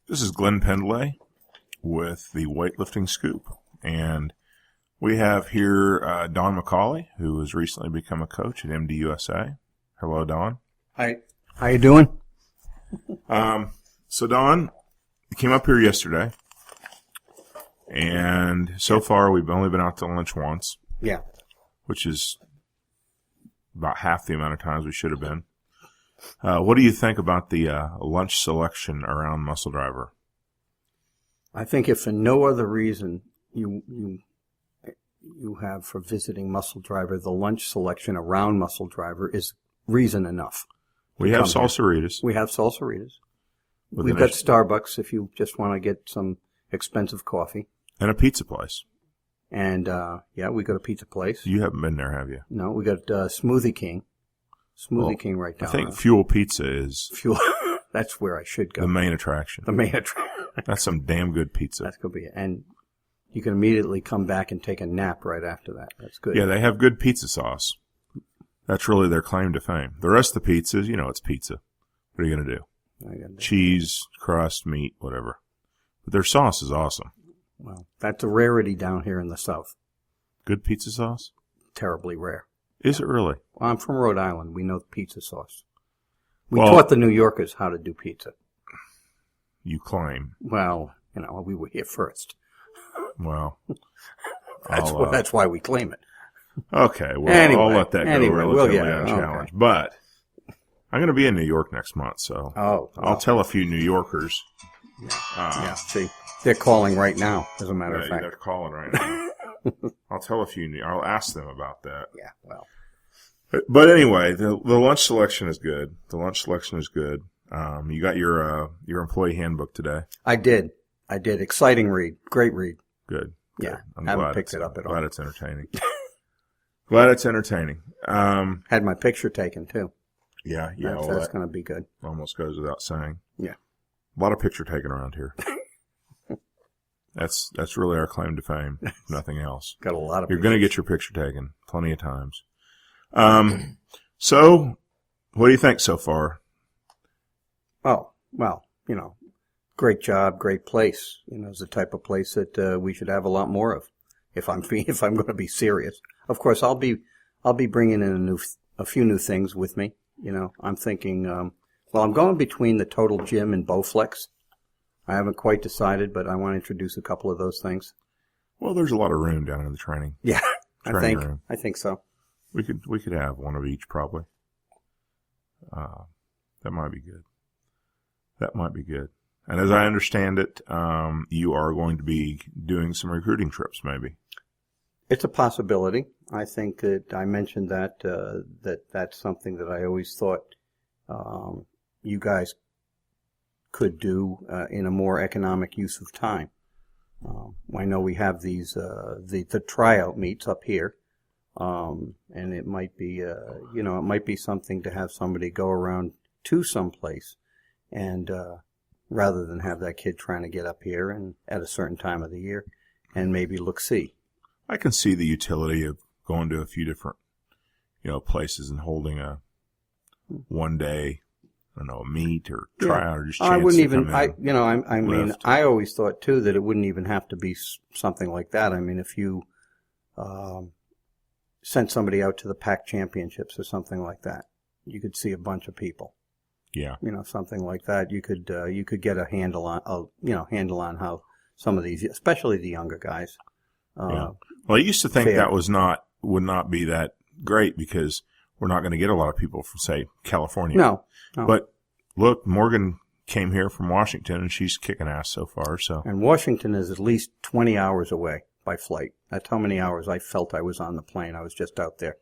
This is Glenn Pendlay with the Weightlifting Scoop, and we have here Don McCauley, who has recently become a coach at MDUSA. Hello, Don. Hi. How you doing? So, Don, you came up here yesterday, and so far we've only been out to lunch once. Yeah. Which is about half the amount of times we should have been. What do you think about the lunch selection around Muscle Driver? I think if for no other reason you have for visiting Muscle Driver, the lunch selection around Muscle Driver is reason enough. We have salsaritas. We have salsaritas. We've got Starbucks if you just want to get some expensive coffee. And a pizza place. And, we got a pizza place. You haven't been there, have you? No, we got Smoothie King. King right down I think Fuel Pizza is Fuel. That's where I should go. The main attraction. That's some damn good pizza. That's going to be it. And you can immediately come back and take a nap right after that. That's good. Yeah, they have good pizza sauce. That's really their claim to fame. The rest of the pizzas, it's pizza. What are you going to do? Cheese, crust, meat, whatever. But their sauce is awesome. Well, that's a rarity down here in the South. Good pizza sauce? Terribly rare. Is it really? Well, I'm from Rhode Island. We know pizza sauce. We taught the New Yorkers how to do pizza. You claim. Well, we were here first. Well, that's why we claim it. Okay, well, anyway, I'll let that go relatively unchallenged. Okay. But I'm going to be in New York next month, so I'll tell a few New Yorkers. See, they're calling right now, as a matter of fact. They're calling right now. I'll tell a few. I'll ask them about that. Yeah, well. But anyway, the lunch selection is good. You got your employee handbook today. I did. Exciting read. Great read. Good. Yeah. I haven't picked it up at all. Glad it's entertaining. Had my picture taken, too. Yeah. That's going to be good. Almost goes without saying. Yeah. A lot of picture taken around here. That's really our claim to fame. Nothing else. Got a lot of. You're going to get your picture taken plenty of times. So, what do you think so far? Oh, well, great job, great place. It's the type of place that we should have a lot more of. If I'm going to be serious, of course, I'll be bringing in a few new things with me. I'm thinking. I'm going between the Total Gym and Bowflex. I haven't quite decided, but I want to introduce a couple of those things. Well, there's a lot of room down in the training. Yeah, room. I think so. We could have one of each probably. That might be good. And as I understand it, you are going to be doing some recruiting trips, maybe. It's a possibility. I think that I mentioned that's something that I always thought you guys could do in a more economic use of time. I know we have these the tryout meets up here, and it might be it might be something to have somebody go around to someplace, and rather than have that kid trying to get up here and at a certain time of the year, and maybe see. I can see the utility of going to a few different places and holding a one day. I don't know, a meet or tryout or just chance I wouldn't even. lift. I always thought too that it wouldn't even have to be something like that. I mean, if you sent somebody out to the PAC championships or something like that, you could see a bunch of people. Yeah. Something like that. You could get a handle on how some of these, especially the younger guys. Well, I used to think that would not be that great because we're not going to get a lot of people from, say, California. No. But look, Morgan came here from Washington, and she's kicking ass so far. So. And Washington is at least 20 hours away by flight. That's how many hours I felt I was on the plane. I was just out there.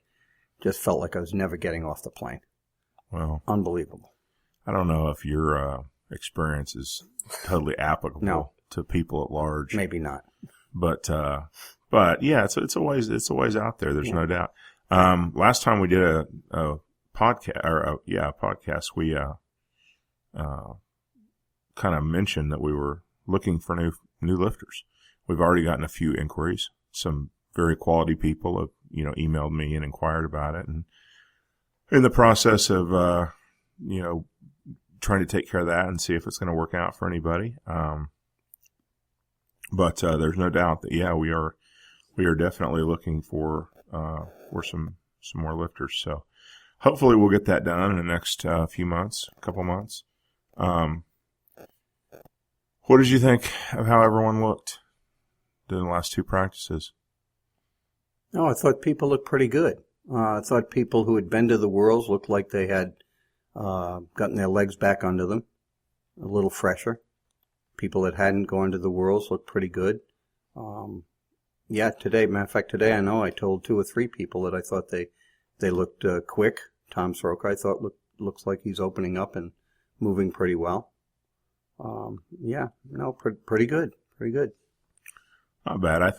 Just felt like I was never getting off the plane. Well. Unbelievable. I don't know if your experience is totally applicable to people at large. Maybe not. But yeah, it's a ways out there. There's no doubt. Last time we did a podcast, we kind of mentioned that we were looking for new lifters. We've already gotten a few inquiries. Some very quality people have, emailed me and inquired about it, and in the process of, trying to take care of that and see if it's going to work out for anybody. But there's no doubt that we are definitely looking for some more lifters. So hopefully we'll get that done in the next couple months. What did you think of how everyone looked in the last 2 practices? No, I thought people looked pretty good. I thought people who had been to the Worlds looked like they had gotten their legs back under them, a little fresher. People that hadn't gone to the Worlds looked pretty good. Today, matter of fact, today I know I told 2 or 3 people that I thought they looked quick. Tom Soroka, I thought looks like he's opening up and moving pretty well. Pretty good. Pretty good. Not bad. I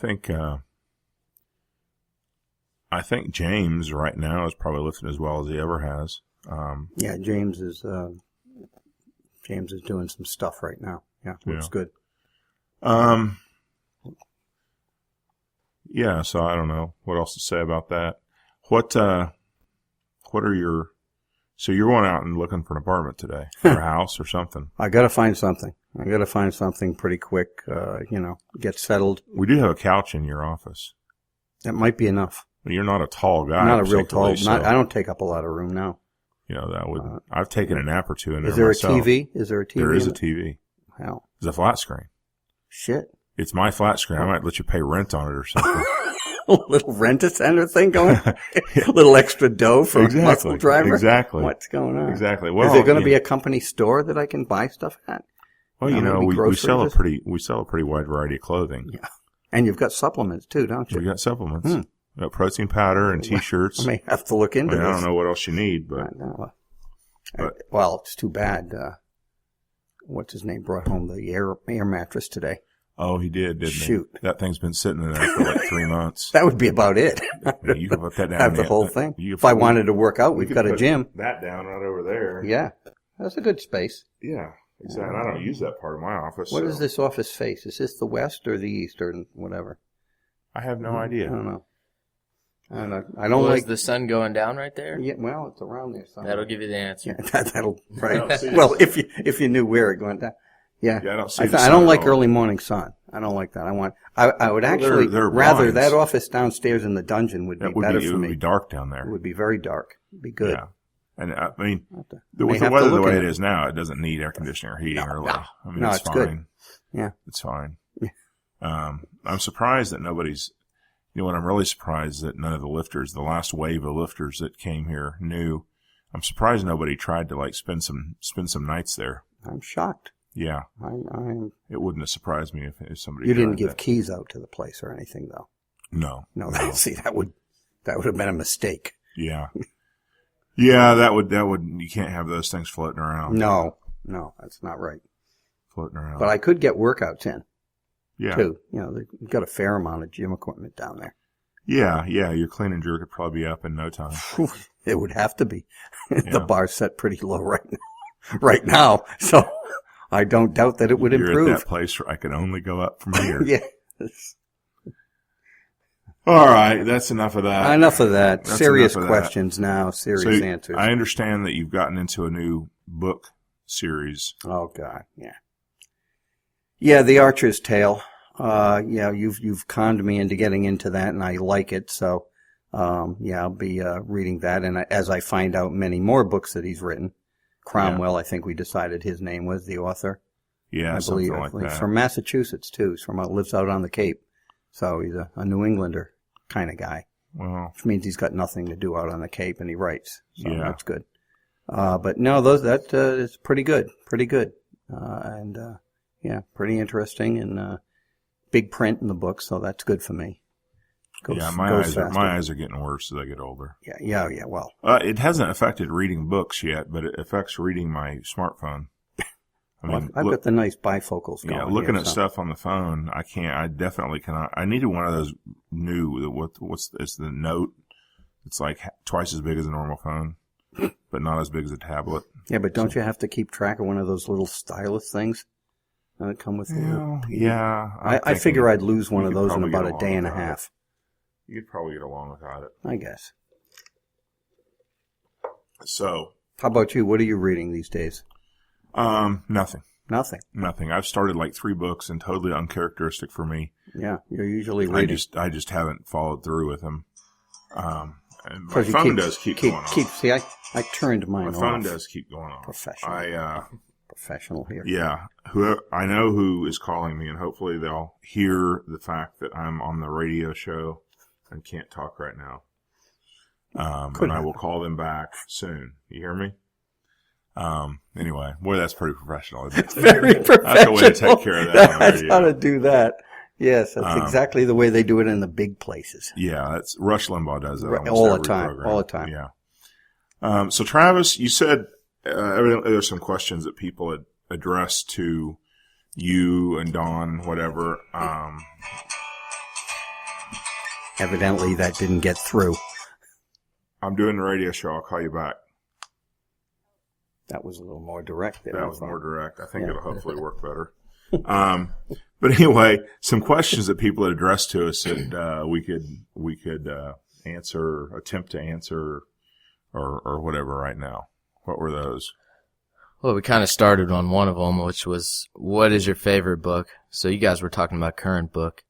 think James right now is probably lifting as well as he ever has. James is doing some stuff right now. Yeah, looks good. So I don't know what else to say about that. What are your? So you're going out and looking for an apartment today, or a house or something? I got to find something. Pretty quick. Get settled. We do have a couch in your office. That might be enough. You're not a tall guy. Not a real tall. I don't take up a lot of room now. That would. I've taken a nap or 2 in there. Is there myself. a TV? Is there a TV? There is a TV. Hell. It's a flat screen. Shit. It's my flat screen. I might let you pay rent on it or something. A little rent-a-center thing going? A little extra dough for a muscle driver? Exactly. What's going on? Exactly. Well, is there going to be a company store that I can buy stuff at? Well, we sell a pretty wide variety of clothing. Yeah. And you've got supplements too, don't you? We got supplements. We got protein powder and T-shirts. I may have to look into this. I don't know what else you need, but well, it's too bad. What's his name brought home the air mattress today. Oh, he did, didn't he? Shoot. That thing's been sitting in there for like 3 months. That would be about it. You can put that down. Have the whole thing. If I wanted to work out, we've got a gym. That down right over there. Yeah. That's a good space. Yeah, exactly. I don't use that part of my office. What is this office face? Is this the west or the east or whatever? I have no idea. I don't know. I don't like the sun going down right there. Yeah, well, it's around there somewhere. That'll give you the answer. Yeah, that'll right. Well, if you knew where it going down. Yeah, I don't see. I don't like early morning sun. I don't like that. I would actually rather that office downstairs in the dungeon would be better for me. It would be dark down there. It would be very dark. It'd be good. Yeah. And I mean, with the weather the way it is now, it doesn't need air conditioning or heating or light. I mean, it's fine. Good. Yeah, it's fine. I'm surprised that nobody's. You know what? I'm really surprised that none of the lifters, the last wave of lifters that came here, knew. I'm surprised nobody tried to spend some nights there. I'm shocked. Yeah, it wouldn't have surprised me if somebody. You didn't give keys out to the place or anything, though. No. See, that would have been a mistake. Yeah, yeah, that would. You can't have those things floating around. No, that's not right. Floating around. But I could get workouts in. Yeah. Too. They've got a fair amount of gym equipment down there. Yeah. Your clean and jerk could probably be up in no time. It would have to be. The bar's set pretty low right now. So I don't doubt that it would improve. You're at that place where I can only go up from here. Yeah. All right. That's enough of that. Enough of that. Serious questions now. Serious answers. I understand that you've gotten into a new book series. Oh, God. Yeah. Yeah, The Archer's Tale. You've conned me into getting into that, and I like it. So, I'll be reading that. And as I find out many more books that he's written, Cromwell, I think we decided his name was the author. Yeah, I believe like that. He's from Massachusetts too. He's lives out on the Cape, so he's a New Englander kind of guy. Well, which means he's got nothing to do out on the Cape, and he writes. So that's good. But no, that is pretty good. Pretty good. Pretty interesting and big print in the book, so that's good for me. My eyes are getting worse as I get older. Yeah. Well, it hasn't affected reading books yet, but it affects reading my smartphone. I've got the nice bifocals going. Yeah, looking at stuff on the phone, I can't. I definitely cannot. I needed one of those new. It's the Note. It's like twice as big as a normal phone, but not as big as a tablet. Yeah, but don't you have to keep track of one of those little stylus things that come with it? Yeah. I figure I'd lose one of those in about a day and a half. You could probably get along without it. I guess. So. How about you? What are you reading these days? Nothing. Nothing. I've started like 3 books and totally uncharacteristic for me. Yeah, you're usually reading. I just haven't followed through with them. And my Because phone does keep going on. See, I turned mine off. My phone does keep going on. Professional here. Yeah. I know who is calling me, and hopefully they'll hear the fact that I'm on the radio show and can't talk right now. And I will call them back soon. You hear me? Anyway, boy, that's pretty professional, isn't it? Very professional. That's the way to take care of that on the That's radio. how to do that. Yes, that's exactly the way they do it in the big places. Yeah, that's Rush Limbaugh does that almost all the every time. program. All the time. Yeah. So Travis, you said evidently there's some questions that people had addressed to you and Don, whatever. Evidently, that didn't get through. I'm doing the radio show. I'll call you back. That was a little more direct. That was more direct. I think it'll hopefully work better. But anyway, some questions that people had addressed to us that we could answer, attempt to answer, or whatever right now. What were those? Well, we kind of started on one of them, which was, what is your favorite book? So you guys were talking about current book.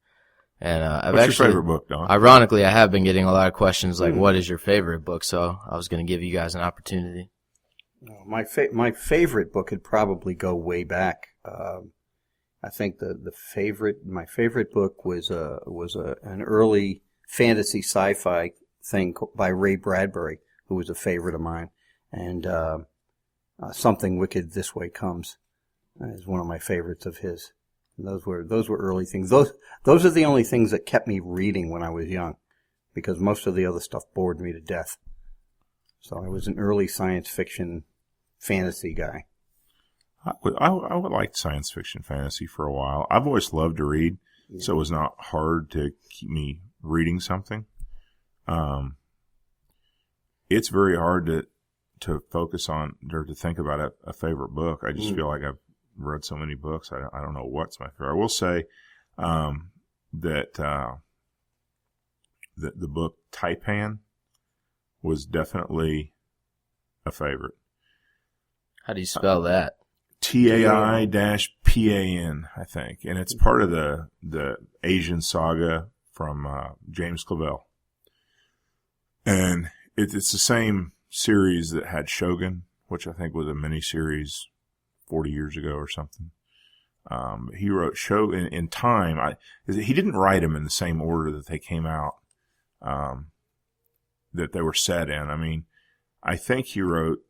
And What's your favorite book, Don? Ironically, I have been getting a lot of questions like, what is your favorite book? So I was going to give you guys an opportunity. My favorite book could probably go way back. I think my favorite book was an early fantasy sci-fi thing by Ray Bradbury, who was a favorite of mine, and Something Wicked This Way Comes is one of my favorites of his. And those were early things. Those are the only things that kept me reading when I was young, because most of the other stuff bored me to death. So I was an early science fiction fantasy guy. I would like science fiction fantasy for a while. I've always loved to read, so it was not hard to keep me reading something. It's very hard to focus on or to think about a favorite book. I just feel like I've read so many books. I don't know what's my favorite. I will say that the book Taipan was definitely a favorite. How do you spell that? TAI-PAN, I think. And it's part of the Asian saga from James Clavell. And it's the same series that had Shogun, which I think was a miniseries 40 years ago or something. He wrote Shogun in time. He didn't write them in the same order that they came out, that they were set in. I mean, I think he wrote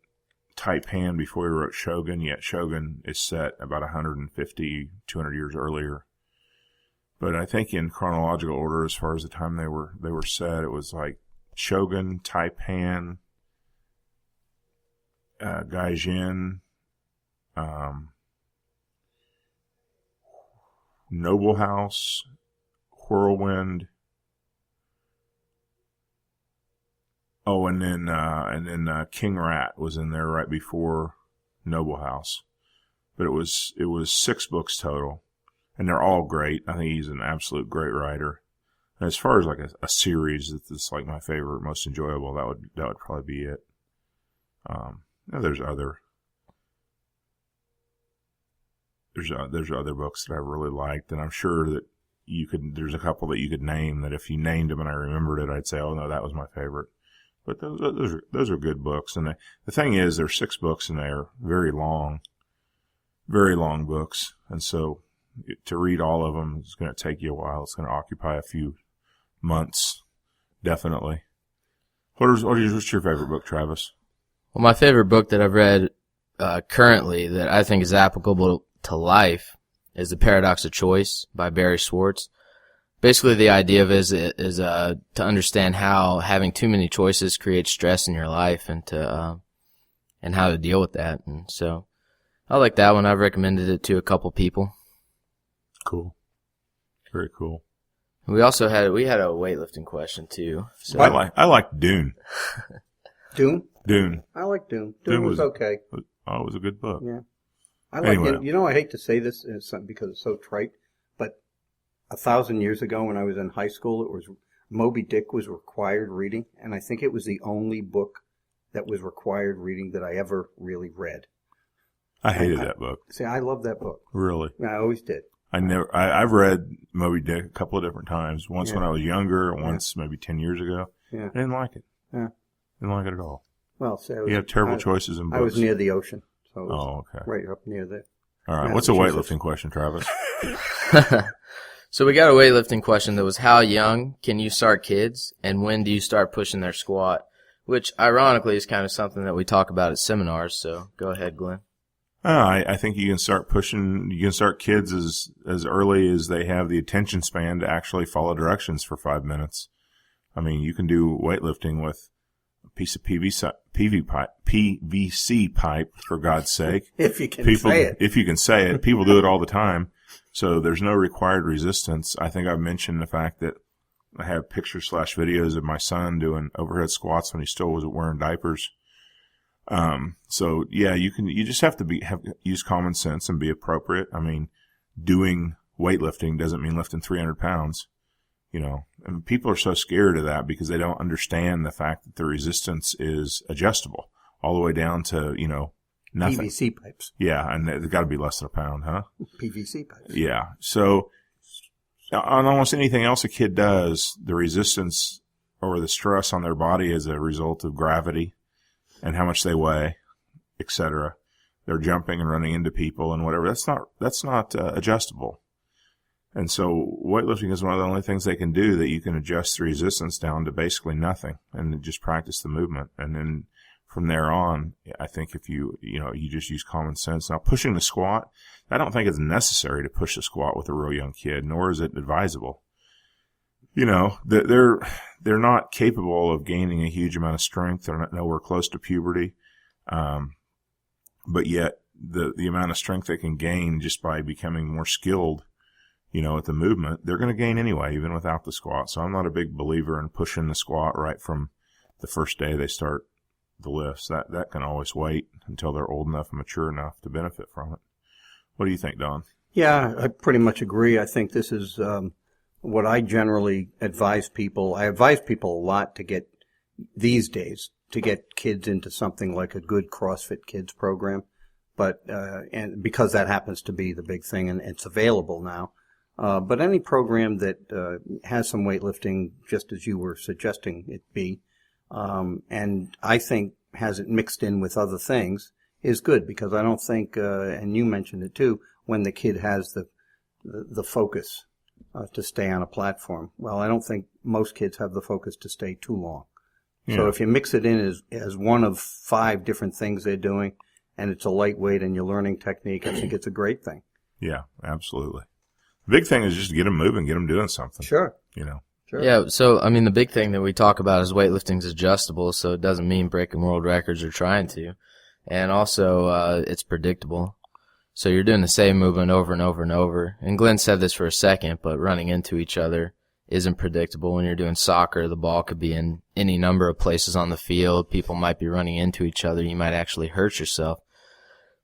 Taipan before he wrote Shogun, yet Shogun is set about 150, 200 years earlier. But I think in chronological order, as far as the time they were set, it was like Shogun, Taipan, Gaijin, Noble House, Whirlwind. Oh, and then King Rat was in there right before Noble House. But it was 6 books total, and they're all great. I think he's an absolute great writer. And as far as like a series that's like my favorite, most enjoyable, that would probably be it. There's other books that I really liked, and I'm sure that there's a couple that you could name that if you named them and I remembered it, I'd say, oh no, that was my favorite. But those are good books, and the thing is, there's 6 books and they're very long books, and so to read all of them is going to take you a while. It's going to occupy a few months, definitely. What's your favorite book, Travis? Well, my favorite book that I've read currently that I think is applicable to life is The Paradox of Choice by Barry Schwartz. Basically, the idea of it is to understand how having too many choices creates stress in your life, and how to deal with that. And so, I like that one. I've recommended it to a couple people. Cool, very cool. We also had a weightlifting question too. So I like Dune. Dune. I like Dune. Dune was okay. It was a good book. Yeah. I like it. You know, I hate to say this because it's so trite, but 1,000 years ago when I was in high school, it was Moby Dick was required reading, and I think it was the only book that was required reading that I ever really read. I hated that book. See, I love that book. Really? I always did. I've read Moby Dick a couple of different times. Once when I was younger, once maybe 10 years ago. Yeah. I didn't like it. Yeah. Didn't like it at all. Well, see, You have terrible choices in books. I was near the ocean. So it was okay. right up near there. All right. What's a weightlifting question, Travis? So we got a weightlifting question that was, how young can you start kids, and when do you start pushing their squat? Which, ironically, is kind of something that we talk about at seminars, so go ahead, Glenn. I think you can start kids as early as they have the attention span to actually follow directions for 5 minutes. I mean, you can do weightlifting with a piece of PVC pipe, for God's sake. If you can say it. If you can say it. People do it all the time. So there's no required resistance. I think I've mentioned the fact that I have pictures/videos of my son doing overhead squats when he still was wearing diapers. So yeah, you just have to use common sense and be appropriate. I mean, doing weightlifting doesn't mean lifting 300 pounds, and people are so scared of that because they don't understand the fact that the resistance is adjustable all the way down to, nothing. PVC pipes. Yeah. And they've got to be less than a pound, huh? PVC pipes. Yeah. So on almost anything else a kid does, the resistance or the stress on their body is a result of gravity and how much they weigh, etc. They're jumping and running into people and whatever. That's not adjustable. And so weightlifting is one of the only things they can do that you can adjust the resistance down to basically nothing and just practice the movement. And then from there on, I think if you just use common sense. Now, pushing the squat, I don't think it's necessary to push the squat with a real young kid, nor is it advisable. They're not capable of gaining a huge amount of strength. They're not nowhere close to puberty. But yet the amount of strength they can gain just by becoming more skilled, at the movement, they're going to gain anyway, even without the squat. So I'm not a big believer in pushing the squat right from the first day they start the lifts. That can always wait until they're old enough and mature enough to benefit from it. What do you think, Don? Yeah, I pretty much agree. I think this is what I generally advise people. I advise people a lot these days to get kids into something like a good CrossFit Kids program. But, and because that happens to be the big thing and it's available now. But any program that has some weightlifting, just as you were suggesting it be, and I think has it mixed in with other things, is good, because I don't think, and you mentioned it too, when the kid has the focus to stay on a platform. Well, I don't think most kids have the focus to stay too long. Yeah. So if you mix it in as one of 5 different things they're doing, and it's a lightweight and you're learning technique, I think it's a great thing. Yeah, absolutely. The big thing is just get them moving, get them doing something. Sure. Sure. Yeah, so, I mean, the big thing that we talk about is weightlifting is adjustable, so it doesn't mean breaking world records or trying to. And also, it's predictable. So you're doing the same movement over and over and over. And Glenn said this for a second, but running into each other isn't predictable. When you're doing soccer, the ball could be in any number of places on the field. People might be running into each other. You might actually hurt yourself.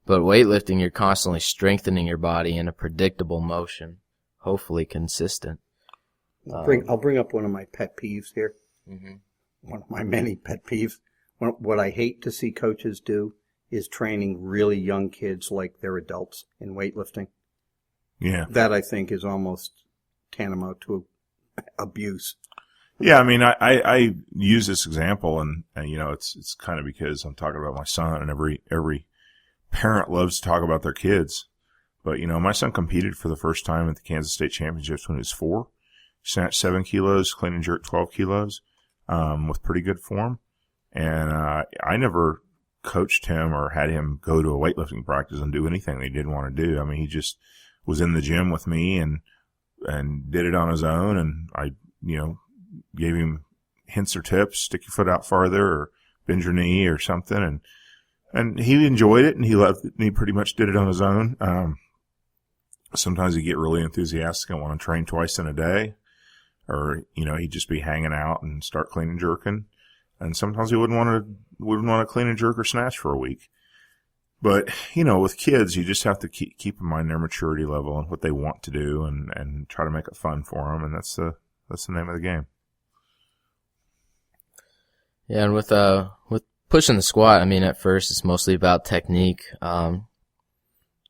But weightlifting, you're constantly strengthening your body in a predictable motion, hopefully consistent. I'll bring up one of my pet peeves here. Mm-hmm. One of my many pet peeves. What I hate to see coaches do is training really young kids like they're adults in weightlifting. Yeah. That, I think, is almost tantamount to abuse. Yeah, I mean, I use this example, and it's kind of because I'm talking about my son, and every parent loves to talk about their kids. But, my son competed for the first time at the Kansas State Championships when he was 4. Snatched 7 kilos, clean and jerk 12 kilos, with pretty good form. And I never coached him or had him go to a weightlifting practice and do anything that he didn't want to do. I mean, he just was in the gym with me and did it on his own. And I, gave him hints or tips, stick your foot out farther or bend your knee or something. And he enjoyed it and he loved it and he pretty much did it on his own. Sometimes he'd get really enthusiastic and want to train twice in a day. Or, he'd just be hanging out and start clean and jerking. And sometimes he wouldn't want to clean and jerk or snatch for a week. But, with kids, you just have to keep in mind their maturity level and what they want to do and try to make it fun for them. And that's the name of the game. Yeah, and with pushing the squat, I mean, at first it's mostly about technique.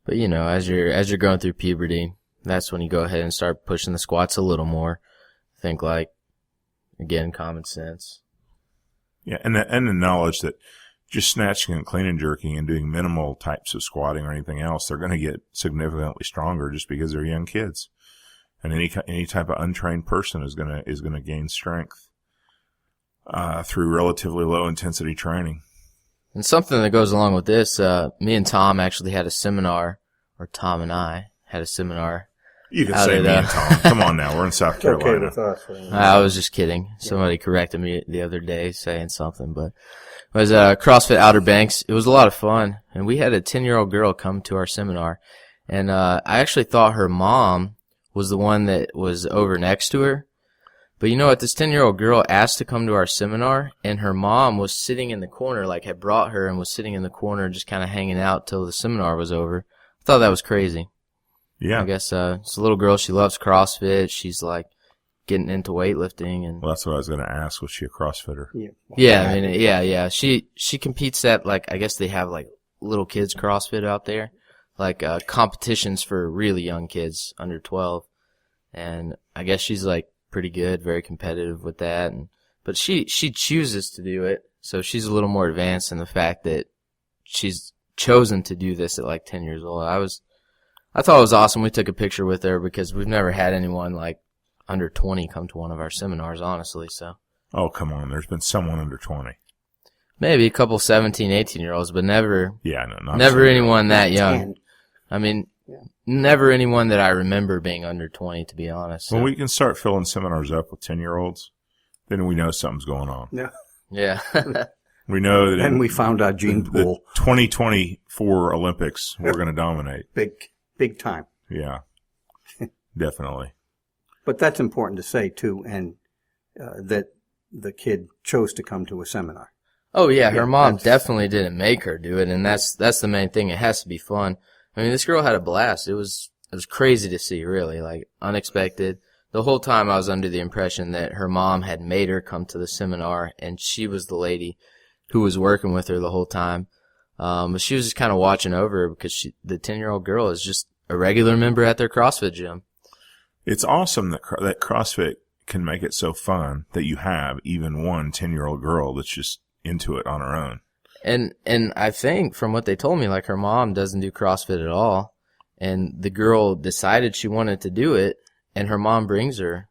But as you're going through puberty, that's when you go ahead and start pushing the squats a little more. Think again, common sense. Yeah, and the knowledge that just snatching and clean and jerking and doing minimal types of squatting or anything else, they're going to get significantly stronger just because they're young kids. And any type of untrained person is going to gain strength through relatively low intensity training. And something that goes along with this, me and Tom actually had a seminar, or Tom and I had a seminar. You can say me and Tom. Come on now, we're in South Carolina. Okay with us. I was just kidding. Somebody corrected me the other day saying something, but it was CrossFit Outer Banks. It was a lot of fun, and we had a 10-year-old girl come to our seminar, and I actually thought her mom was the one that was over next to her. But you know what? This 10-year-old girl asked to come to our seminar, and her mom was sitting in the corner, had brought her and was sitting in the corner just kind of hanging out till the seminar was over. I thought that was crazy. Yeah. I guess it's a little girl. She loves CrossFit. She's getting into weightlifting. And well, that's what I was going to ask. Was she a CrossFitter? Yeah. Yeah. She competes at, I guess they have, little kids CrossFit out there. Competitions for really young kids, under 12. And I guess she's, pretty good, very competitive with that. But she chooses to do it. So she's a little more advanced in the fact that she's chosen to do this at 10 years old. I thought it was awesome. We took a picture with her because we've never had anyone under 20 come to one of our seminars, honestly. So. Oh, come on. There's been someone under 20. Maybe a couple 17, 18-year-olds, but never. Yeah, no, never anyone that young. 10. I mean, never anyone that I remember being under 20, to be honest. So. When we can start filling seminars up with 10-year-olds, then we know something's going on. Yeah. Yeah. We know that. And we found our gene pool. The 2024 Olympics, we're going to dominate. Big time. Yeah, definitely. But that's important to say, too, and that the kid chose to come to a seminar. Oh, yeah, her mom definitely didn't make her do it, and that's the main thing. It has to be fun. I mean, this girl had a blast. It was crazy to see, really, unexpected. The whole time I was under the impression that her mom had made her come to the seminar, and she was the lady who was working with her the whole time. But she was just kind of watching over her because the 10-year-old girl is just a regular member at their CrossFit gym. It's awesome that CrossFit can make it so fun that you have even one 10-year-old girl that's just into it on her own. And I think from what they told me, her mom doesn't do CrossFit at all, and the girl decided she wanted to do it, and her mom brings her,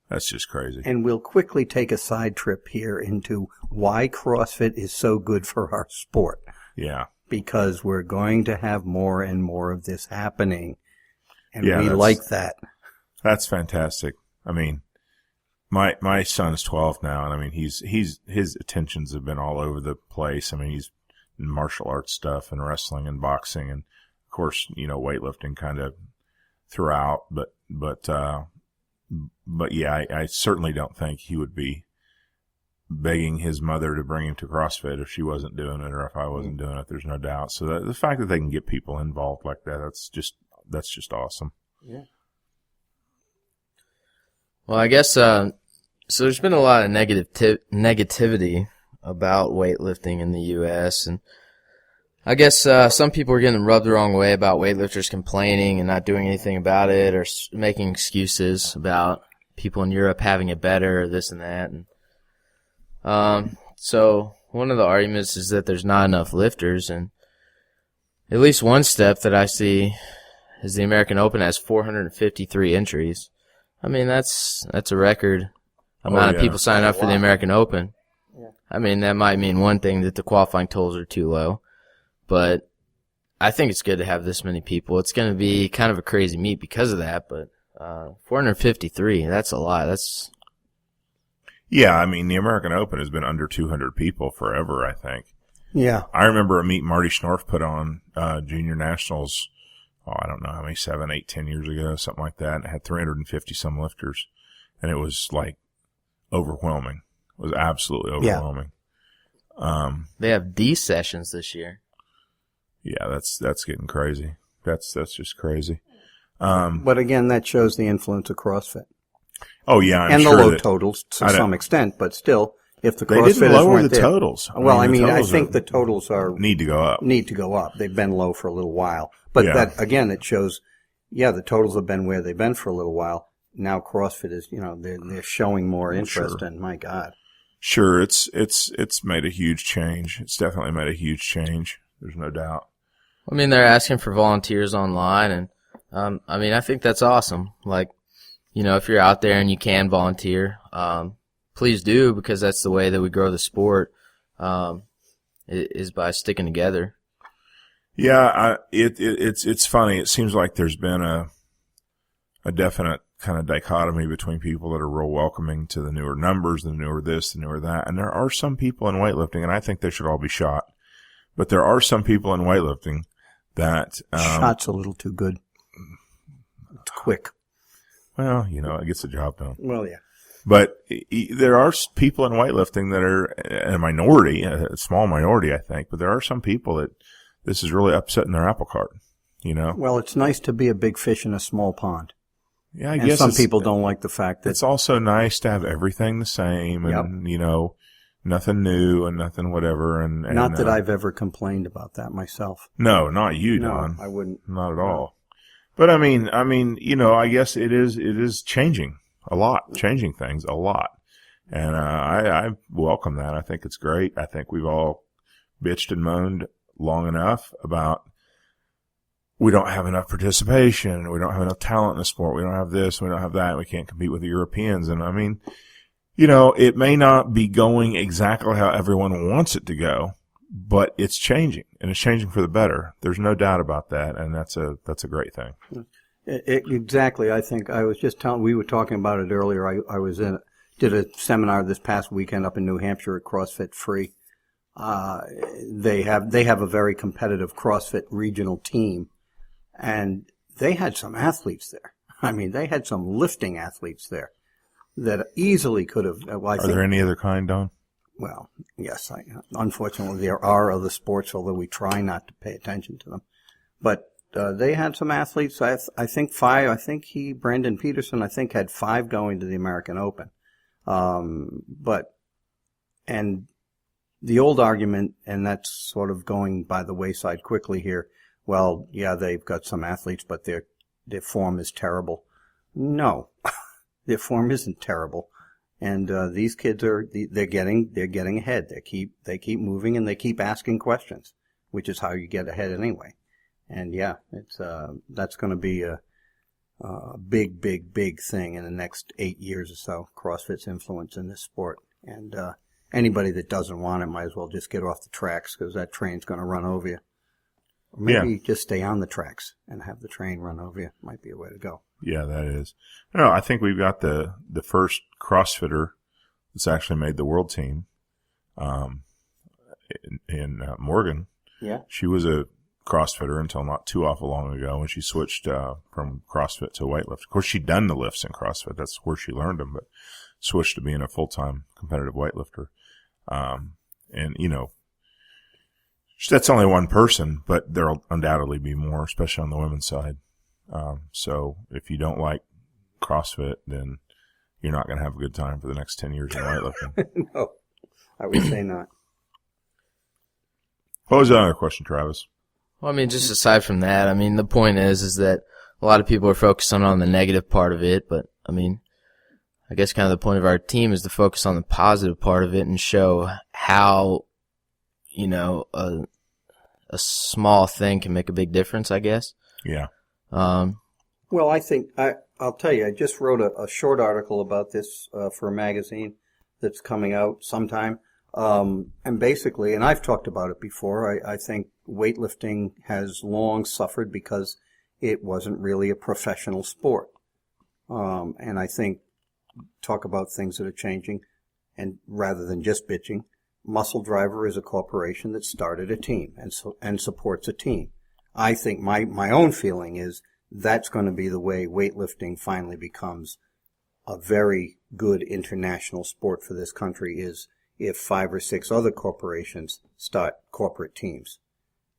That's just crazy. And we'll quickly take a side trip here into why CrossFit is so good for our sport. Yeah. Because we're going to have more and more of this happening, and we like that. That's fantastic. I mean, my son's 12 now, and I mean, his attentions have been all over the place. I mean, he's in martial arts stuff and wrestling and boxing, and of course, weightlifting kind of throughout. But yeah, I certainly don't think he would be begging his mother to bring him to CrossFit if she wasn't doing it or if I wasn't doing it. There's no doubt. So the fact that they can get people involved like that, that's just awesome. Yeah. Well, I guess so there's been a lot of negativity about weightlifting in the U.S., and I guess some people are getting rubbed the wrong way about weightlifters complaining and not doing anything about it, or making excuses about people in Europe having it better, or this and that. And so one of the arguments is that there's not enough lifters, and at least one step that I see is the American Open has 453 entries. I mean, that's a record amount of people signing up for the American Open. Yeah. I mean, that might mean one thing, that the qualifying totals are too low, but I think it's good to have this many people. It's going to be kind of a crazy meet because of that, but 453, that's a lot. Yeah, I mean, the American Open has been under 200 people forever, I think. Yeah. I remember a meet Marty Schnorf put on Junior Nationals, I don't know how many, 7, 8, 10 years ago, something like that. And it had 350 some lifters, and it was overwhelming. It was absolutely overwhelming. Yeah. They have D sessions this year. Yeah, that's getting crazy. That's just crazy. But again, that shows the influence of CrossFit. Oh yeah, and the low totals to some extent, but still, if the CrossFitters they didn't lower the there, totals. Well, I think the totals need to go up. Need to go up. They've been low for a little while, But Yeah. that, again, it shows, the totals have been where they've been for a little while. Now CrossFit is, they're showing more interest, Sure. and my God. Sure, it's made a huge change. It's definitely made a huge change. There's no doubt. I mean, they're asking for volunteers online, and I think that's awesome. Like, if you're out there and you can volunteer, please do, because that's the way that we grow the sport, is by sticking together. Yeah, it's funny. It seems like there's been a definite kind of dichotomy between people that are real welcoming to the newer numbers, the newer this, the newer that. And there are some people in weightlifting, and I think they should all be shot. But there are some people in weightlifting that Shot's a little too good. It's quick. Well, it gets the job done. Well, yeah. But there are people in weightlifting that are a minority, a small minority, I think. But there are some people that this is really upsetting their apple cart, Well, it's nice to be a big fish in a small pond. Yeah, I And guess some people don't like the fact that it's also nice to have everything the same and, nothing new and nothing whatever. And not that I've ever complained about that myself. No, not you, No, Don. I wouldn't. Not at all. But I mean, I guess it is changing a lot, changing things a lot. And, I welcome that. I think it's great. I think we've all bitched and moaned long enough about we don't have enough participation, we don't have enough talent in the sport, we don't have this, we don't have that, we can't compete with the Europeans. And I mean, it may not be going exactly how everyone wants it to go, but it's changing, and it's changing for the better. There's no doubt about that, and that's a great thing. Exactly. I think I was just we were talking about it earlier. I did a seminar this past weekend up in New Hampshire at CrossFit Free. They have a very competitive CrossFit regional team, and they had some athletes there. I mean, they had some lifting athletes there that easily could have. Are there any other kind, Don? Well, yes. Unfortunately, there are other sports, although we try not to pay attention to them. But they had some athletes. I think five. I think Brandon Peterson, had 5 going to the American Open. And the old argument, and that's sort of going by the wayside quickly here. Well, yeah, they've got some athletes, but their form is terrible. No, their form isn't terrible. And these kids they're getting ahead. They keep moving, and they keep asking questions, which is how you get ahead anyway. And yeah, that's going to be a big thing in the next 8 years or so. CrossFit's influence in this sport, and anybody that doesn't want it might as well just get off the tracks, because that train's going to run over you. Or maybe just stay on the tracks and have the train run over you. Might be a way to go. Yeah, that is. No, I think we've got the first CrossFitter that's actually made the world team. In Morgan. Yeah. She was a CrossFitter until not too awful long ago, when she switched from CrossFit to weightlifting. Of course, she'd done the lifts in CrossFit. That's where she learned them, but switched to being a full-time competitive weightlifter. That's only one person, but there'll undoubtedly be more, especially on the women's side. So if you don't like CrossFit, then you're not going to have a good time for the next 10 years in weightlifting. No, I would say not. What was the other question, Travis? Well, just aside from that, the point is that a lot of people are focusing on the negative part of it, but, I guess kind of the point of our team is to focus on the positive part of it and show how, a small thing can make a big difference, I guess. Yeah. Well, I think I'll tell you. I just wrote a short article about this for a magazine that's coming out sometime. And basically, and I've talked about it before, I think weightlifting has long suffered because it wasn't really a professional sport. And I think talk about things that are changing, and rather than just bitching, Muscle Driver is a corporation that started a team and supports a team. I think my own feeling is that's going to be the way weightlifting finally becomes a very good international sport for this country, is if 5 or 6 other corporations start corporate teams.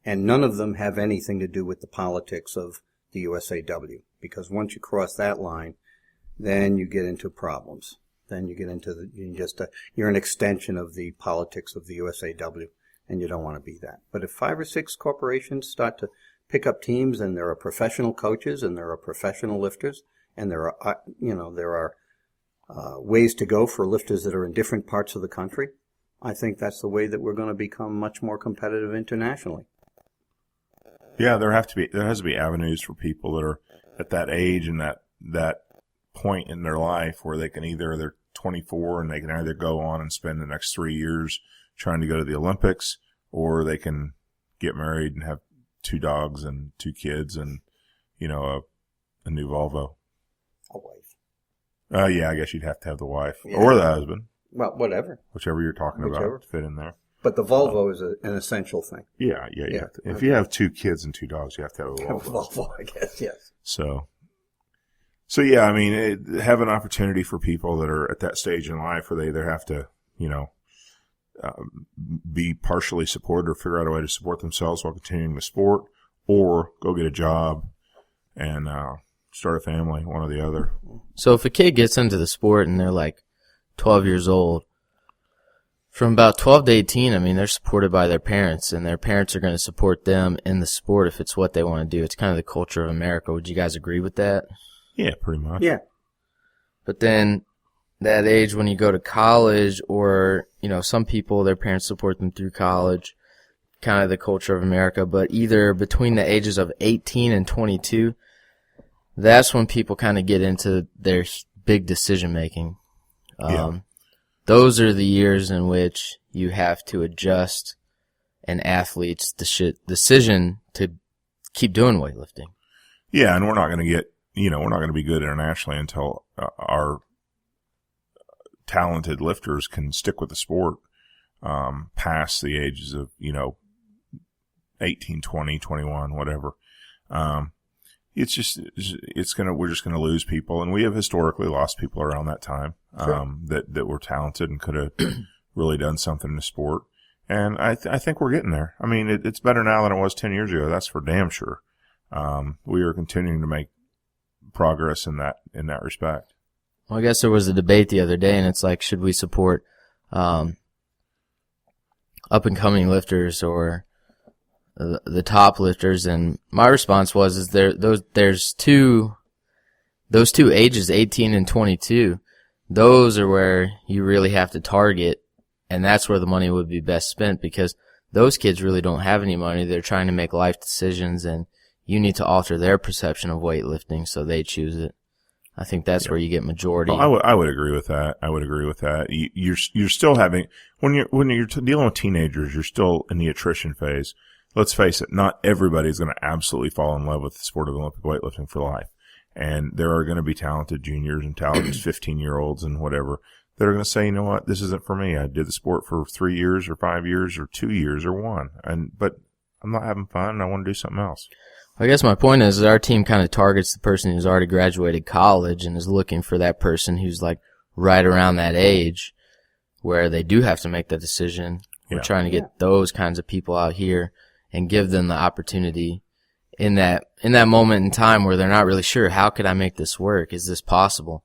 And none of them have anything to do with the politics of the USAW, because once you cross that line, then you get into problems. Then you get into you're an extension of the politics of the USAW, and you don't want to be that. But if 5 or 6 corporations start pickup teams, and there are professional coaches, and there are professional lifters, and there are, ways to go for lifters that are in different parts of the country. I think that's the way that we're going to become much more competitive internationally. Yeah, there has to be avenues for people that are at that age and that point in their life where they can they're 24 and they can either go on and spend the next 3 years trying to go to the Olympics, or they can get married and have 2 dogs and 2 kids and, a new Volvo. A wife. Yeah, I guess you'd have to have the wife Yeah. or the husband. Well, whatever. Whichever you're talking about to fit in there. But the Volvo is an essential thing. Yeah. If you have 2 kids and 2 dogs, you have to have a Volvo. Volvo, I guess, yes. So yeah, I mean, have an opportunity for people that are at that stage in life where they either have to, be partially supported or figure out a way to support themselves while continuing the sport, or go get a job and start a family, one or the other. So if a kid gets into the sport and they're like 12 years old, from about 12 to 18, I mean, they're supported by their parents, and their parents are going to support them in the sport if it's what they want to do. It's kind of the culture of America. Would you guys agree with that? Yeah, pretty much. Yeah. But then that age when you go to college, or, some people, their parents support them through college, kind of the culture of America, but either between the ages of 18 and 22, that's when people kind of get into their big decision making. Those are the years in which you have to adjust an athlete's decision to keep doing weightlifting. Yeah, and we're not going to get, we're not going to be good internationally until our talented lifters can stick with the sport past the ages of, 18, 20, 21, whatever. We're just going to lose people, and we have historically lost people around that time, that were talented and could have really done something in the sport. And I think we're getting there. I mean, it's better now than it was 10 years ago. That's for damn sure. We are continuing to make progress in that respect. Well, I guess there was a debate the other day, and it's like, should we support, up and coming lifters or the top lifters? And my response was, there's those two ages, 18 and 22. Those are where you really have to target, and that's where the money would be best spent, because those kids really don't have any money. They're trying to make life decisions, and you need to alter their perception of weightlifting so they choose it. I think that's where you get majority. Well, I would agree with that. You're still having, when you're dealing with teenagers, you're still in the attrition phase. Let's face it, not everybody's going to absolutely fall in love with the sport of Olympic weightlifting for life. And there are going to be talented juniors and talented 15-year-olds and whatever that are going to say, you know what, this isn't for me. I did the sport for 3 years or 5 years or 2 years or 1. But I'm not having fun and I want to do something else. I guess my point is that our team kind of targets the person who's already graduated college and is looking for that person who's like right around that age where they do have to make that decision. We're trying to get those kinds of people out here and give them the opportunity in that moment in time where they're not really sure, how could I make this work? Is this possible?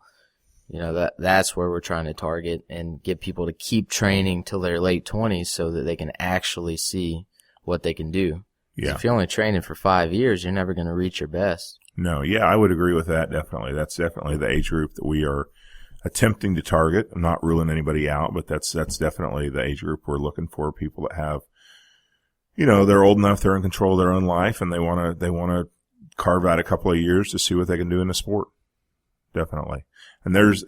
That's where we're trying to target and get people to keep training till their late 20s so that they can actually see what they can do. Yeah. If you're only training for 5 years, you're never going to reach your best. No, yeah, I would agree with that, definitely. That's definitely the age group that we are attempting to target. I'm not ruling anybody out, but that's definitely the age group we're looking for, people that have, they're old enough, they're in control of their own life, and they want to carve out a couple of years to see what they can do in the sport. Definitely. And there's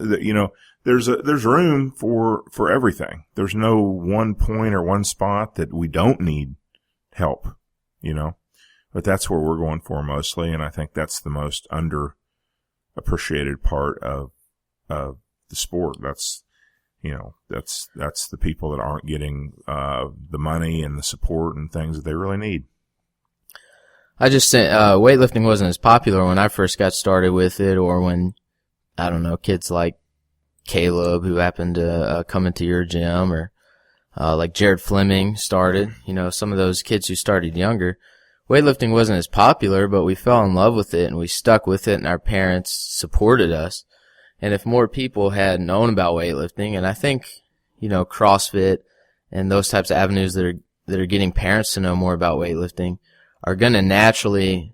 room for everything. There's no one point or one spot that we don't need help. But that's where we're going for mostly, and I think that's the most underappreciated part of the sport. That's the people that aren't getting the money and the support and things that they really need. I just said weightlifting wasn't as popular when I first got started with it, or when, I don't know, kids like Caleb who happened to come into your gym, or like Jared Fleming started, some of those kids who started younger. Weightlifting wasn't as popular, but we fell in love with it and we stuck with it, and our parents supported us. And if more people had known about weightlifting, and I think, CrossFit and those types of avenues that are getting parents to know more about weightlifting are going to naturally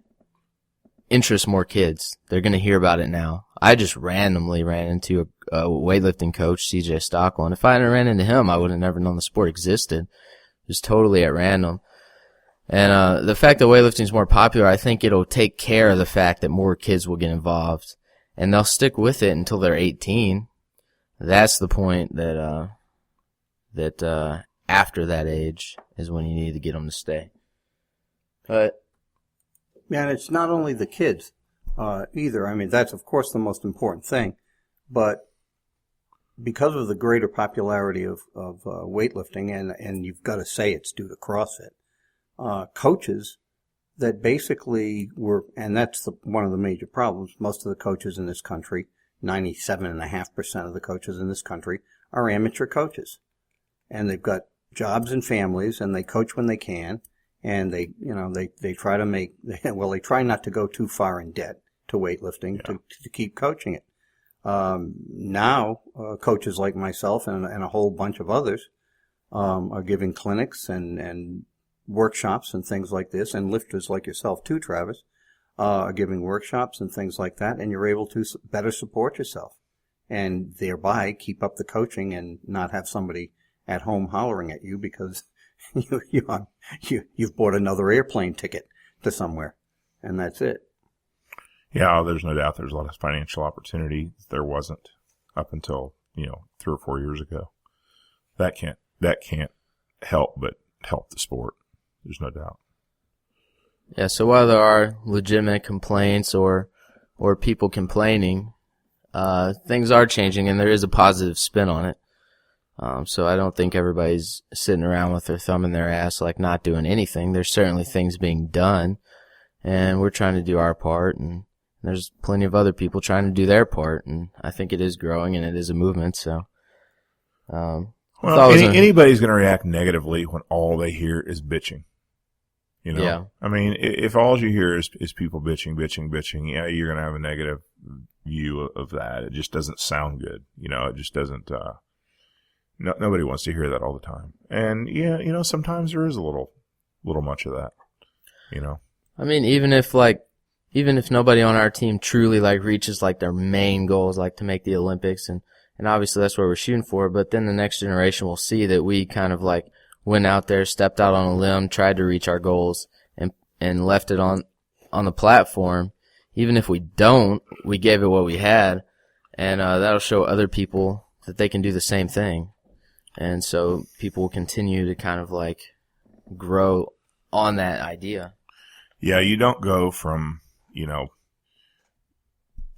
interest more kids. They're going to hear about it now. I just randomly ran into a weightlifting coach, CJ Stockwell, and if I hadn't ran into him, I would have never known the sport existed. Just totally at random. And the fact that weightlifting is more popular, I think it'll take care of the fact that more kids will get involved, and they'll stick with it until they're 18. That's the point that after that age is when you need to get them to stay. But yeah, and it's not only the kids either. I mean, that's of course the most important thing, but because of the greater popularity of weightlifting, and you've got to say it's due to CrossFit, coaches that basically were, and that's one of the major problems. Most of the coaches in this country, 97.5% of the coaches in this country, are amateur coaches, and they've got jobs and families, and they coach when they can, and they try to they try not to go too far in debt to weightlifting to keep coaching it. Now, coaches like myself and a whole bunch of others are giving clinics and workshops and things like this, and lifters like yourself too, Travis, are giving workshops and things like that, and you're able to better support yourself and thereby keep up the coaching and not have somebody at home hollering at you because you've bought another airplane ticket to somewhere, and that's it. Yeah, there's no doubt there's a lot of financial opportunity there wasn't up until 3 or 4 years ago. That can't help but help the sport. There's no doubt. yeah, so while there are legitimate complaints or people complaining, things are changing and there is a positive spin on it. So I don't think everybody's sitting around with their thumb in their ass like not doing anything. There's certainly things being done, and we're trying to do our part, and there's plenty of other people trying to do their part, and I think it is growing and it is a movement. So, anybody's going to react negatively when all they hear is bitching. Yeah. I mean, if all you hear is people bitching, yeah, you're going to have a negative view of that. It just doesn't sound good. It just doesn't. Nobody wants to hear that all the time. And yeah, sometimes there is a little much of that. I mean, even if nobody on our team truly reaches their main goals, to make the Olympics, and obviously that's what we're shooting for, but then the next generation will see that we kind of went out there, stepped out on a limb, tried to reach our goals, and left it on the platform. Even if we don't, we gave it what we had, and that'll show other people that they can do the same thing. And so people will continue to kind of grow on that idea. Yeah, you don't go from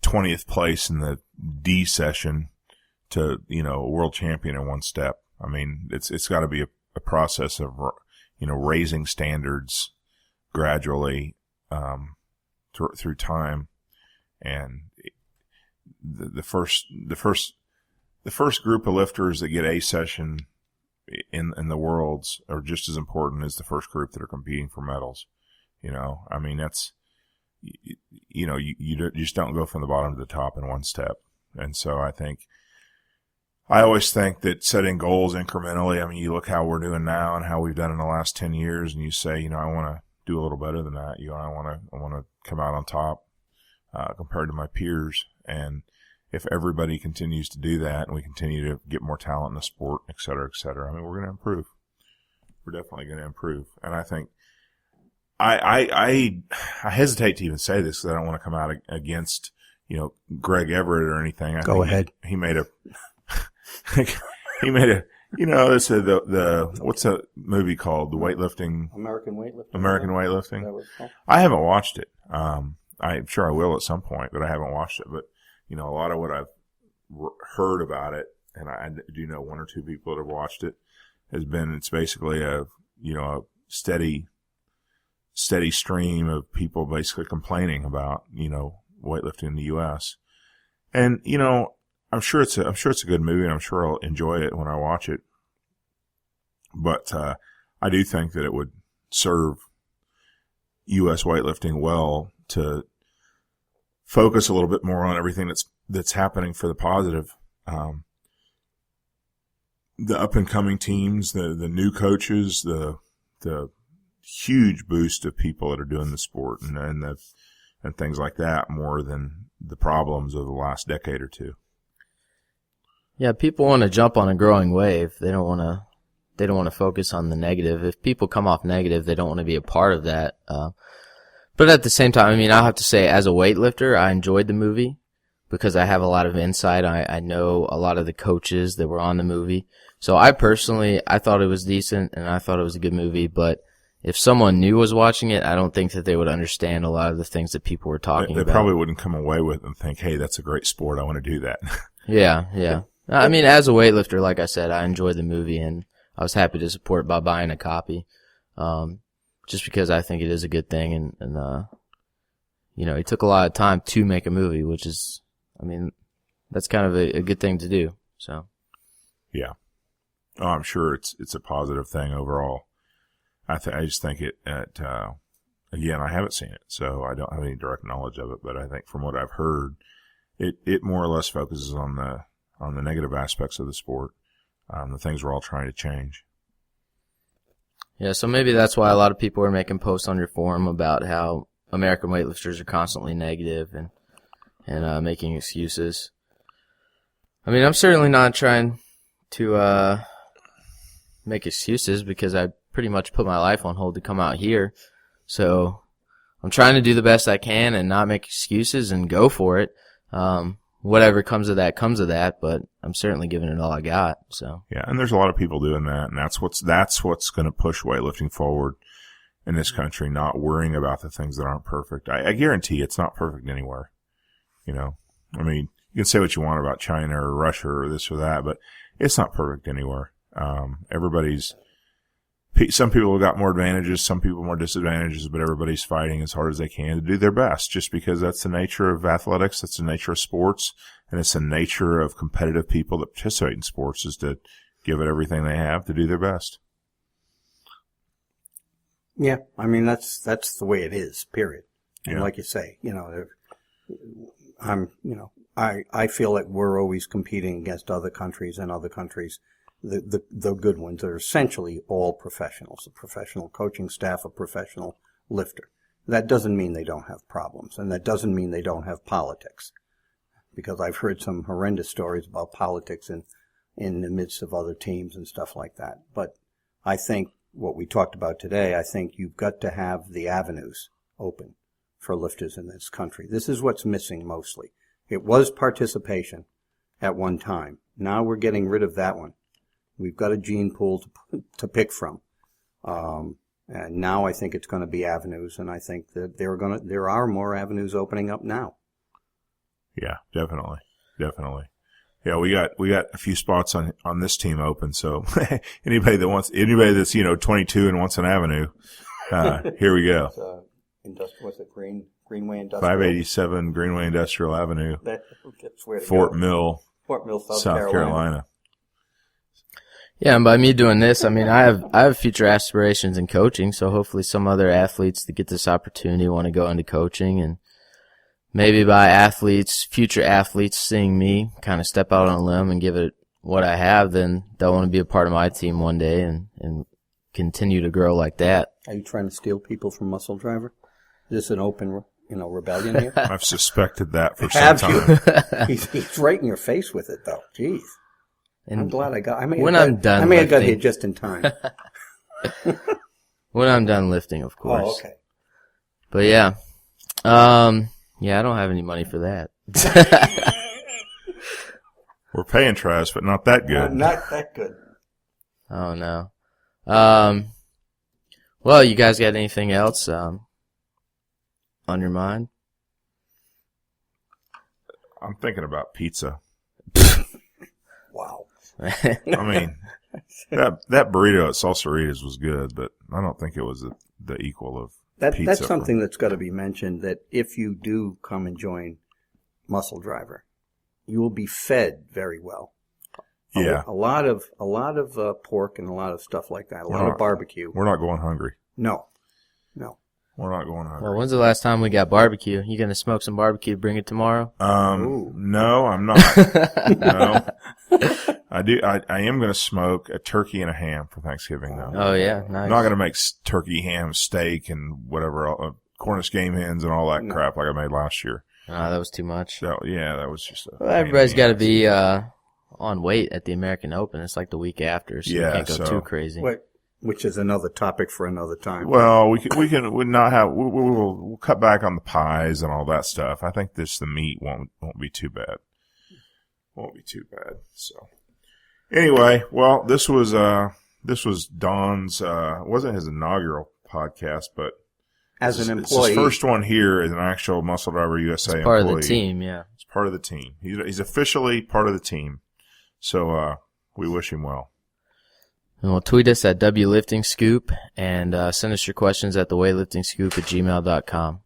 20th place in the D session to a world champion in one step. I mean, it's got to be a process of raising standards gradually through time, and the first group of lifters that get A session in the worlds are just as important as the first group that are competing for medals. I mean, that's, you just don't go from the bottom to the top in one step. And so I always think that setting goals incrementally, I mean, you look how we're doing now and how we've done in the last 10 years, and you say, I want to do a little better than that. I want to come out on top, compared to my peers. And if everybody continues to do that and we continue to get more talent in the sport, et cetera, I mean, we're going to improve. We're definitely going to improve. And I think I hesitate to even say this because I don't want to come out against, Greg Everett or anything. Go ahead. He made a, this what's that movie called? The weightlifting? American Weightlifting. American Weightlifting. That was called? I haven't watched it. I'm sure I will at some point, but I haven't watched it. But, a lot of what I've heard about it, and I do know one or two people that have watched it, it's basically a steady stream of people basically complaining about, weightlifting in the U.S. And, I'm sure it's a good movie, and I'm sure I'll enjoy it when I watch it. But, I do think that it would serve U.S. weightlifting well to focus a little bit more on everything that's happening for the positive. The up and coming teams, the new coaches, the huge boost of people that are doing the sport and things like that more than the problems of the last decade or two. Yeah, people want to jump on a growing wave. They don't want to focus on the negative. If people come off negative, they don't want to be a part of that. But at the same time, I mean, I'll have to say, as a weightlifter, I enjoyed the movie because I have a lot of insight. I know a lot of the coaches that were on the movie. So I thought it was decent and I thought it was a good movie. But if someone new was watching it, I don't think that they would understand a lot of the things that people were talking about. They probably wouldn't come away with it and think, hey, that's a great sport. I want to do that. Yeah. I mean, as a weightlifter, like I said, I enjoyed the movie and I was happy to support it by buying a copy. Just because I think it is a good thing and it took a lot of time to make a movie, which is, I mean, that's kind of a good thing to do. So. Yeah. Oh, I'm sure it's a positive thing overall. I just think again, I haven't seen it, so I don't have any direct knowledge of it, but I think from what I've heard, it more or less focuses on the negative aspects of the sport, the things we're all trying to change. Yeah, so maybe that's why a lot of people are making posts on your forum about how American weightlifters are constantly negative and making excuses. I mean, I'm certainly not trying to make excuses because I pretty much put my life on hold to come out here. So I'm trying to do the best I can and not make excuses and go for it. Whatever comes of that, but I'm certainly giving it all I got. So yeah, and there's a lot of people doing that, and that's what's going to push weightlifting forward in this country. Not worrying about the things that aren't perfect. I guarantee it's not perfect anywhere. I mean, you can say what you want about China or Russia or this or that, but it's not perfect anywhere. Some people have got more advantages, some people more disadvantages, but everybody's fighting as hard as they can to do their best, just because that's the nature of athletics, that's the nature of sports, and it's the nature of competitive people that participate in sports is to give it everything they have to do their best. Yeah, I mean, that's the way it is, period. And yeah. Like you say, I feel like we're always competing against other countries and other countries. The good ones are essentially all professionals, a professional coaching staff, a professional lifter. That doesn't mean they don't have problems, and that doesn't mean they don't have politics, because I've heard some horrendous stories about politics in the midst of other teams and stuff like that. But I think what we talked about today, I think you've got to have the avenues open for lifters in this country. This is what's missing mostly. It was participation at one time. Now we're getting rid of that one. We've got a gene pool to pick from. And now I think it's going to be avenues, and I think that there are more avenues opening up now. Yeah, definitely. Yeah, we got a few spots on this team open, so anybody that's 22 and wants an avenue, here we go. What's it, Greenway Industrial? 587 Greenway Industrial Avenue, Fort Mill, South Carolina. Yeah, and by me doing this, I mean, I have future aspirations in coaching, so hopefully some other athletes that get this opportunity want to go into coaching, and maybe by future athletes seeing me kind of step out on a limb and give it what I have, then they'll want to be a part of my team one day and continue to grow like that. Are you trying to steal people from Muscle Driver? Is this an open, rebellion here? I've suspected that for some time. He's right in your face with it, though. Jeez. And I'm glad I may have got here just in time. When I'm done lifting, of course. Oh, okay. But yeah. Yeah, I don't have any money for that. We're paying Travis, but not that good. Not that good. Oh, no. Well, you guys got anything else on your mind? I'm thinking about pizza. Wow. I mean, that burrito at Salsaritas was good, but I don't think it was the equal of pizza. That's something that's got to be mentioned, that if you do come and join Muscle Driver, you will be fed very well. Yeah. A lot of pork and a lot of stuff like that. A lot of barbecue. We're not going hungry. No. We're not going hungry. Well, when's the last time we got barbecue? You going to smoke some barbecue, bring it tomorrow? No, I'm not. No. I do. I am going to smoke a turkey and a ham for Thanksgiving, though. Oh yeah, nice. I'm not going to make turkey, ham, steak, and whatever, Cornish game hens and all that crap like I made last year. That was too much. So, yeah, that was just well, everybody's got to be on weight at the American Open. It's like the week after, so you can't go too crazy. Which is another topic for another time. Well, we'll cut back on the pies and all that stuff. I think the meat won't be too bad. Won't be too bad. So anyway, well, this was Don's, it wasn't his inaugural podcast, but as an employee, it's his first one here as an actual Muscle Driver USA employee. Part of the team, yeah. It's part of the team. He's officially part of the team. So, we wish him well. And we'll tweet us at WLiftingScoop and send us your questions at theweightliftingscoop@gmail.com.